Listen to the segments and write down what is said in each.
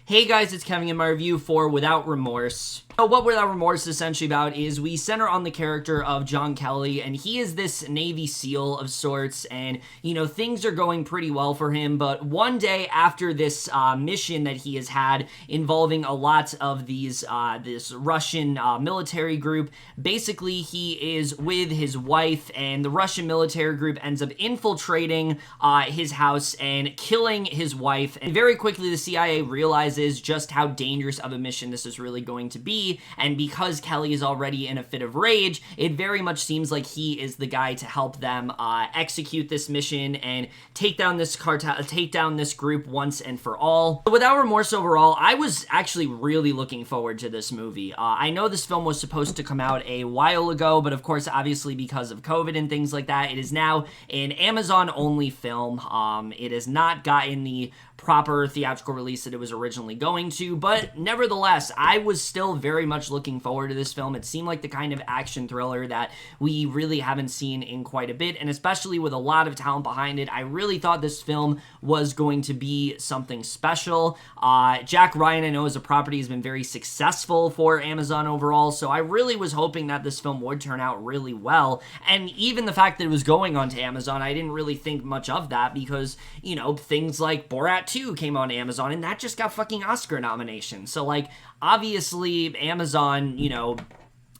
Hey guys, it's Kevin in my review for Without Remorse. So what Without Remorse is essentially about is we center on the character of John Kelly, and he is this Navy SEAL of sorts, and, things are going pretty well for him, but one day after this mission that he has had involving a lot of this Russian military group, basically he is with his wife, and the Russian military group ends up infiltrating his house and killing his wife, and very quickly the CIA realizes just how dangerous of a mission this is really going to be, and because Kelly is already in a fit of rage, it very much seems like he is the guy to help them execute this mission and take down this cartel, take down this group once and for all. Without Remorse overall, I was actually really looking forward to this movie. I know this film was supposed to come out a while ago, but of course, obviously because of COVID and things like that, it is now an Amazon-only film. It has not gotten the proper theatrical release that it was originally going to, but nevertheless, I was still very much looking forward to this film. It seemed like the kind of action thriller that we really haven't seen in quite a bit, and especially with a lot of talent behind it, I really thought this film was going to be something special. Jack Ryan, I know as a property, has been very successful for Amazon overall, so I really was hoping that this film would turn out really well, and even the fact that it was going onto Amazon, I didn't really think much of that because, things like Borat 2 came on Amazon, and that just got fucking Oscar nominations. So, obviously, Amazon,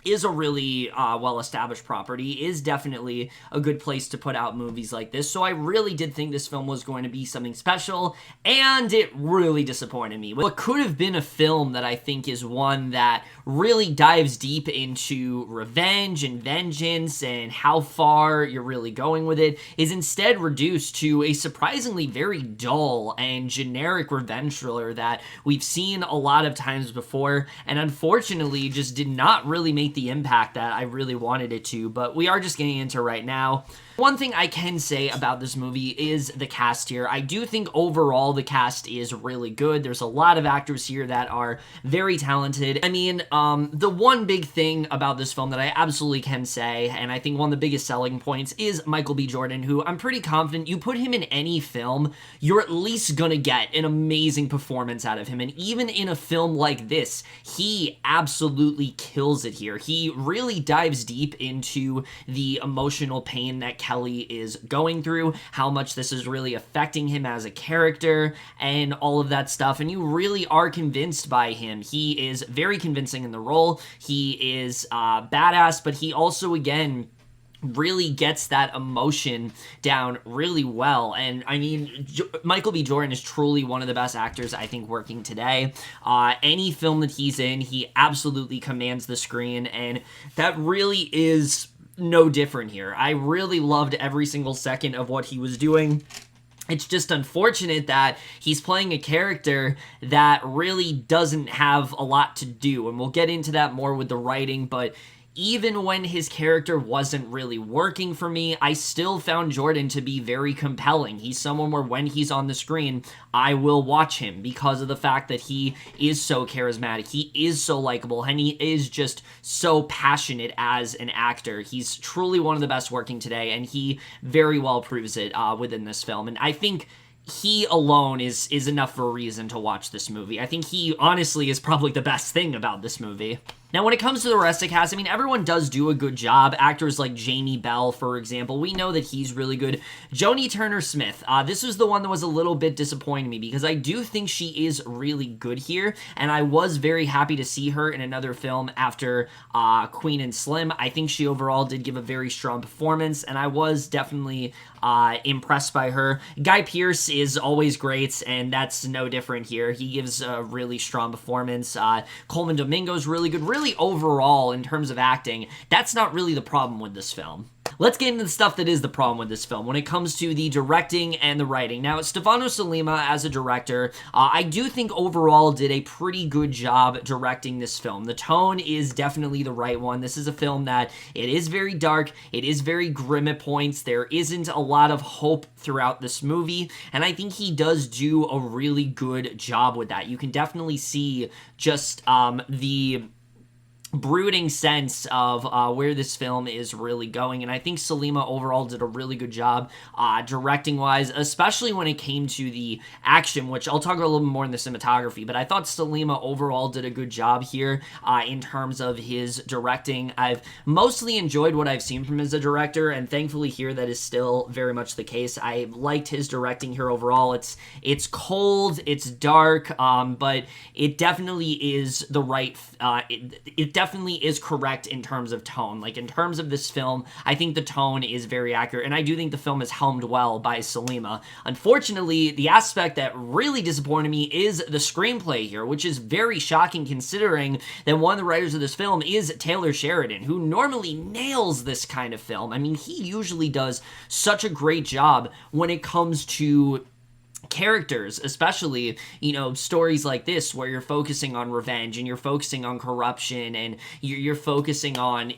is a really well-established property, is definitely a good place to put out movies like this, so I really did think this film was going to be something special, and it really disappointed me. What could have been a film that I think is one that really dives deep into revenge and vengeance and how far you're really going with it is instead reduced to a surprisingly very dull and generic revenge thriller that we've seen a lot of times before, and unfortunately just did not really make the impact that I really wanted it to, but we are just getting into right now. One thing I can say about this movie is the cast here. I do think overall the cast is really good. There's a lot of actors here that are very talented. I mean, the one big thing about this film that I absolutely can say, and I think one of the biggest selling points, is Michael B. Jordan, who I'm pretty confident you put him in any film, you're at least gonna get an amazing performance out of him. And even in a film like this, he absolutely kills it here. He really dives deep into the emotional pain that Kelly is going through, how much this is really affecting him as a character, and all of that stuff, and you really are convinced by him. He is very convincing in the role. He is badass, but he also, again, really gets that emotion down really well. And I mean, Michael B. Jordan is truly one of the best actors I think working today. Any film that he's in, he absolutely commands the screen, and that really is no different here. I really loved every single second of what he was doing. It's just unfortunate that he's playing a character that really doesn't have a lot to do, and we'll get into that more with the writing, but even when his character wasn't really working for me, I still found Jordan to be very compelling. He's someone where when he's on the screen, I will watch him because of the fact that he is so charismatic, he is so likable, and he is just so passionate as an actor. He's truly one of the best working today, and he very well proves it within this film. And I think he alone is enough for a reason to watch this movie. I think he honestly is probably the best thing about this movie. Now, when it comes to the rest of the cast, I mean, everyone does do a good job. Actors like Jamie Bell, for example, we know that he's really good. Joni Turner-Smith, this was the one that was a little bit disappointing me because I do think she is really good here, and I was very happy to see her in another film after Queen and Slim. I think she overall did give a very strong performance, and I was definitely impressed by her. Guy Pearce is always great, and that's no different here. He gives a really strong performance. Colman Domingo is really good. Really overall, in terms of acting, that's not really the problem with this film. Let's get into the stuff that is the problem with this film when it comes to the directing and the writing. Now, Stefan Sollima, as a director, I do think overall did a pretty good job directing this film. The tone is definitely the right one. This is a film that it is very dark, it is very grim at points, there isn't a lot of hope throughout this movie, and I think he does do a really good job with that. You can definitely see just brooding sense of where this film is really going. And I think Sollima overall did a really good job directing wise, especially when it came to the action, which I'll talk a little bit more in the cinematography. But I thought Sollima overall did a good job here in terms of his directing. I've mostly enjoyed what I've seen from him as a director, and thankfully here that is still very much the case. I liked his directing here overall. It's cold, it's dark, but it definitely is the right it definitely is correct in terms of tone. Like, in terms of this film, I think the tone is very accurate, and I do think the film is helmed well by Sollima. Unfortunately, the aspect that really disappointed me is the screenplay here, which is very shocking considering that one of the writers of this film is Taylor Sheridan, who normally nails this kind of film. I mean, he usually does such a great job when it comes to characters, especially, stories like this where you're focusing on revenge and you're focusing on corruption and you're focusing on,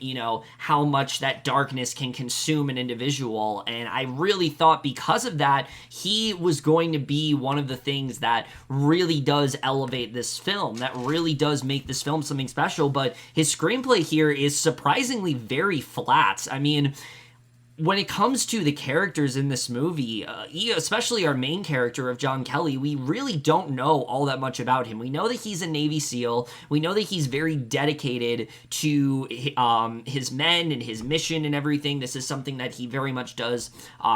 how much that darkness can consume an individual. And I really thought because of that, he was going to be one of the things that really does elevate this film, that really does make this film something special. But his screenplay here is surprisingly very flat. I mean, when it comes to the characters in this movie, especially our main character of John Kelly, we really don't know all that much about him. We know that he's a Navy SEAL. We know that he's very dedicated to his men and his mission and everything. This is something that he very much does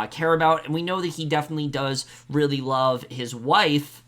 care about. And we know that he definitely does really love his wife.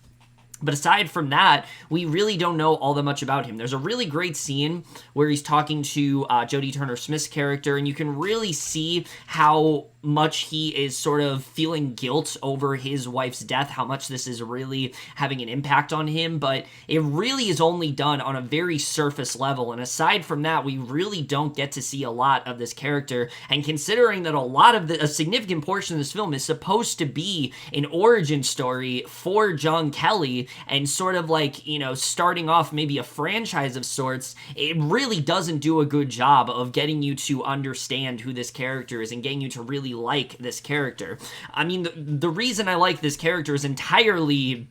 But aside from that, we really don't know all that much about him. There's a really great scene where he's talking to Jodie Turner-Smith's character, and you can really see how much he is sort of feeling guilt over his wife's death, how much this is really having an impact on him, but it really is only done on a very surface level, and aside from that, we really don't get to see a lot of this character, and considering that a significant portion of this film is supposed to be an origin story for John Kelly, and sort of like, starting off maybe a franchise of sorts, it really doesn't do a good job of getting you to understand who this character is and getting you to really like this character. I mean, the reason I like this character is entirely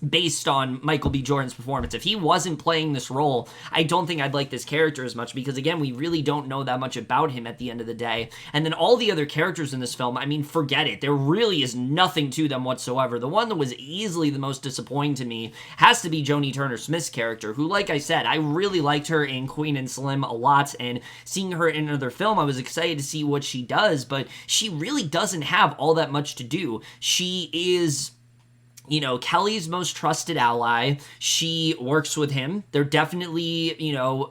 based on Michael B. Jordan's performance. If he wasn't playing this role, I don't think I'd like this character as much because, again, we really don't know that much about him at the end of the day. And then all the other characters in this film, I mean, forget it. There really is nothing to them whatsoever. The one that was easily the most disappointing to me has to be Joni Turner-Smith's character, who, like I said, I really liked her in Queen and Slim a lot, and seeing her in another film, I was excited to see what she does, but she really doesn't have all that much to do. She is Kelly's most trusted ally. She works with him. They're definitely,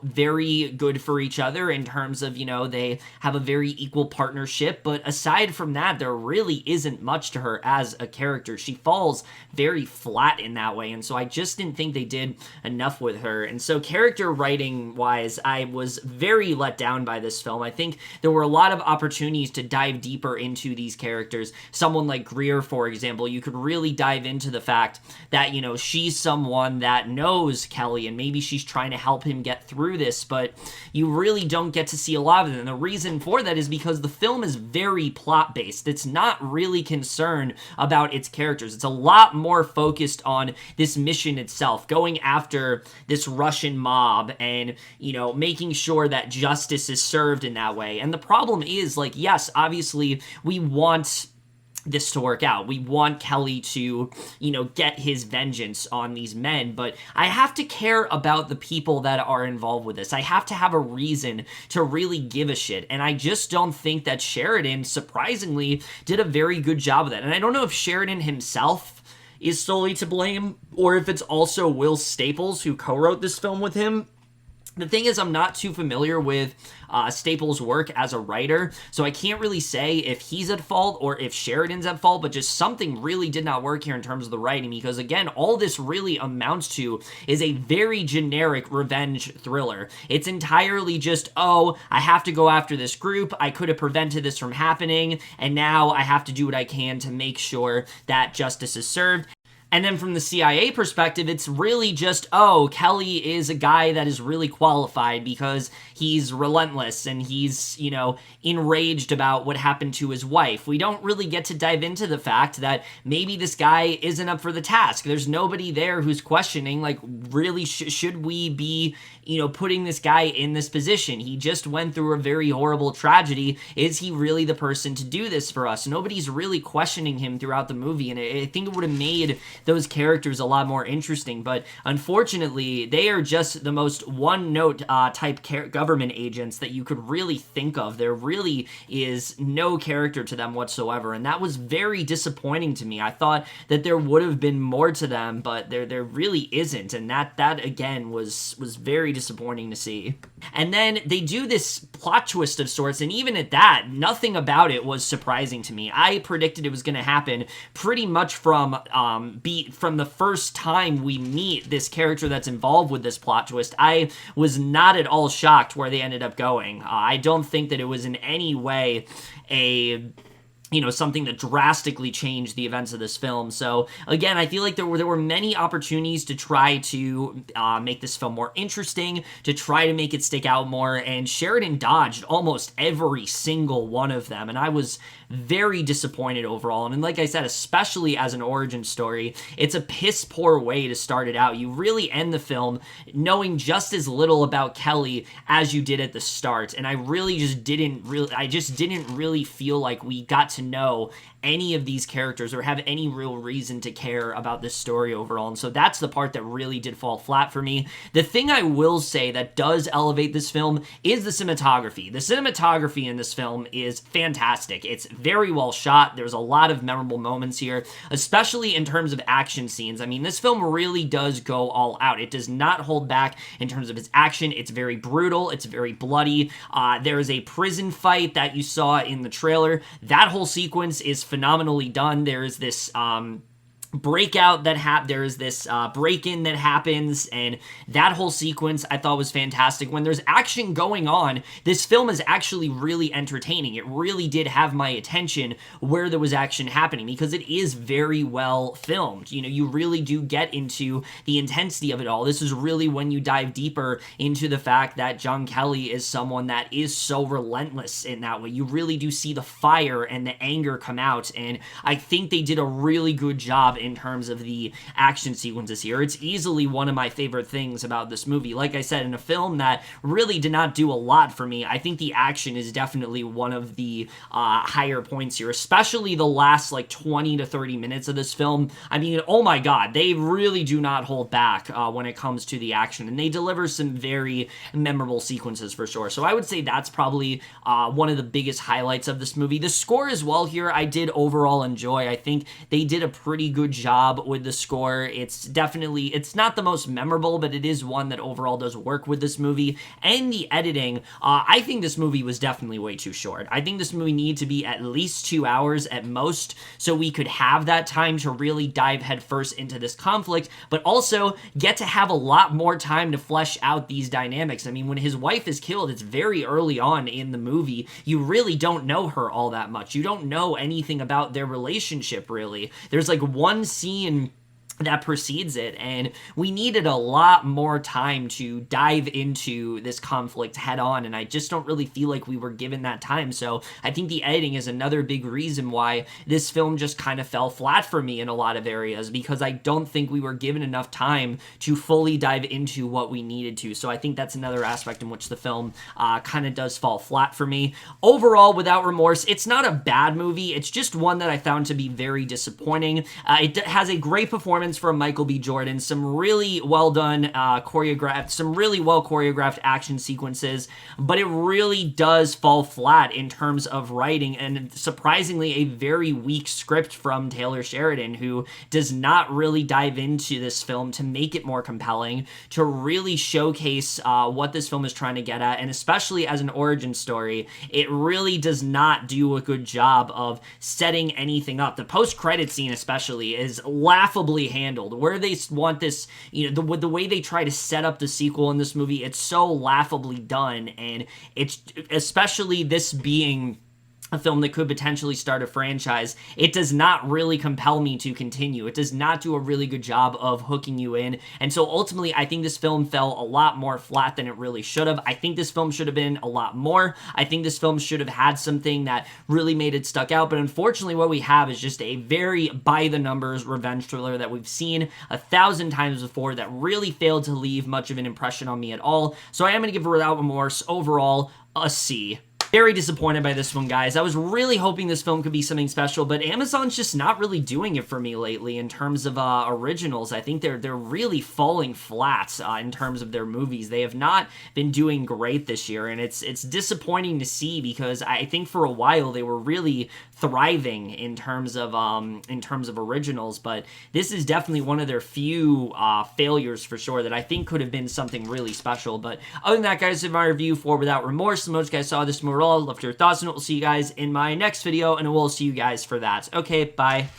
very good for each other in terms of, they have a very equal partnership. But aside from that, there really isn't much to her as a character. She falls very flat in that way. And so I just didn't think they did enough with her. And so character writing wise, I was very let down by this film. I think there were a lot of opportunities to dive deeper into these characters. Someone like Greer, for example, you could really dive into the fact that, she's someone that knows Kelly and maybe she's trying to help him get through this, but you really don't get to see a lot of it. And the reason for that is because the film is very plot-based. It's not really concerned about its characters. It's a lot more focused on this mission itself, going after this Russian mob and, making sure that justice is served in that way. And the problem is, yes, obviously, we want this to work out. We want Kelly to, get his vengeance on these men, but I have to care about the people that are involved with this. I have to have a reason to really give a shit, and I just don't think that Sheridan, surprisingly, did a very good job of that. And I don't know if Sheridan himself is solely to blame, or if it's also Will Staples who co-wrote this film with him. The thing is, I'm not too familiar with Staples' work as a writer, so I can't really say if he's at fault or if Sheridan's at fault, but just something really did not work here in terms of the writing, because again, all this really amounts to is a very generic revenge thriller. It's entirely just, I have to go after this group, I could have prevented this from happening, and now I have to do what I can to make sure that justice is served. And then from the CIA perspective, it's really just, oh, Kelly is a guy that is really qualified because he's relentless and he's, enraged about what happened to his wife. We don't really get to dive into the fact that maybe this guy isn't up for the task. There's nobody there who's questioning, like, really, should we be, putting this guy in this position? He just went through a very horrible tragedy. Is he really the person to do this for us? Nobody's really questioning him throughout the movie, and I think it would have made those characters a lot more interesting, but unfortunately, they are just the most one-note type government agents that you could really think of. There really is no character to them whatsoever, and that was very disappointing to me. I thought that there would have been more to them, but there really isn't, and that again was very disappointing to see. And then they do this plot twist of sorts, and even at that, nothing about it was surprising to me. I predicted it was going to happen pretty much from the first time we meet this character that's involved with this plot twist. I was not at all shocked where they ended up going. I don't think that it was in any way something that drastically changed the events of this film. So again, I feel like there were many opportunities to try to make this film more interesting, to try to make it stick out more, and Sheridan dodged almost every single one of them, and I was very disappointed overall. And like I said, especially as an origin story, it's a piss poor way to start it out. You really end the film knowing just as little about Kelly as you did at the start, and I just didn't really feel like we got to know any of these characters or have any real reason to care about this story overall. And so that's the part that really did fall flat for me. The thing I will say that does elevate this film is the cinematography. The cinematography in this film is fantastic. It's very well shot. There's a lot of memorable moments here, especially in terms of action scenes. I mean, this film really does go all out. It does not hold back in terms of its action. It's very brutal. It's very bloody. There is a prison fight that you saw in the trailer. That whole sequence is phenomenally done. There is this breakout that there's this break-in that happens, and that whole sequence I thought was fantastic. When there's action going on, this film is actually really entertaining. It really did have my attention where there was action happening because it is very well filmed. You really do get into the intensity of it all. This is really when you dive deeper into the fact that John Kelly is someone that is so relentless in that way. You really do see the fire and the anger come out, and I think they did a really good job in terms of the action sequences here. It's easily one of my favorite things about this movie. Like I said, in a film that really did not do a lot for me, I think the action is definitely one of the higher points here, especially the last 20 to 30 minutes of this film. I mean, oh my god, they really do not hold back when it comes to the action, and they deliver some very memorable sequences for sure. So I would say that's probably one of the biggest highlights of this movie. The score as well here, I did overall enjoy. I think they did a pretty good job with the score. It's not the most memorable, but it is one that overall does work with this movie. And the editing, I think this movie was definitely way too short. I think this movie needed to be at least 2 hours at most, so we could have that time to really dive headfirst into this conflict, but also get to have a lot more time to flesh out these dynamics. I mean, when his wife is killed, it's very early on in the movie. You really don't know her all that much. You don't know anything about their relationship, really. There's one scene that precedes it, and we needed a lot more time to dive into this conflict head on, and I just don't really feel like we were given that time. So I think the editing is another big reason why this film just kind of fell flat for me in a lot of areas, because I don't think we were given enough time to fully dive into what we needed to. So I think that's another aspect in which the film kind of does fall flat for me. Overall, Without Remorse, it's not a bad movie. It's just one that I found to be very disappointing. It has a great performance from Michael B. Jordan, some really well done some really well choreographed action sequences, but it really does fall flat in terms of writing, and surprisingly a very weak script from Taylor Sheridan, who does not really dive into this film to make it more compelling, to really showcase what this film is trying to get at, and especially as an origin story, it really does not do a good job of setting anything up. The post-credit scene especially is laughably handled, where they want this, the way they try to set up the sequel in this movie, it's so laughably done, and it's especially this being a film that could potentially start a franchise, it does not really compel me to continue. It does not do a really good job of hooking you in. And so ultimately, I think this film fell a lot more flat than it really should have. I think this film should have been a lot more. I think this film should have had something that really made it stuck out. But unfortunately, what we have is just a very by-the-numbers revenge thriller that we've seen 1,000 times before that really failed to leave much of an impression on me at all. So I am going to give Without Remorse overall a C. Very disappointed by this one, guys. I was really hoping this film could be something special, but Amazon's just not really doing it for me lately in terms of originals. I think they're really falling flat in terms of their movies. They have not been doing great this year, and it's disappointing to see because I think for a while they were really thriving in terms of originals, but this is definitely one of their few failures for sure that I think could have been something really special. But other than that, guys, in my review for Without Remorse, the most guys saw this movie. Love your thoughts, and we'll see you guys in my next video, and we'll see you guys for that. Okay, bye.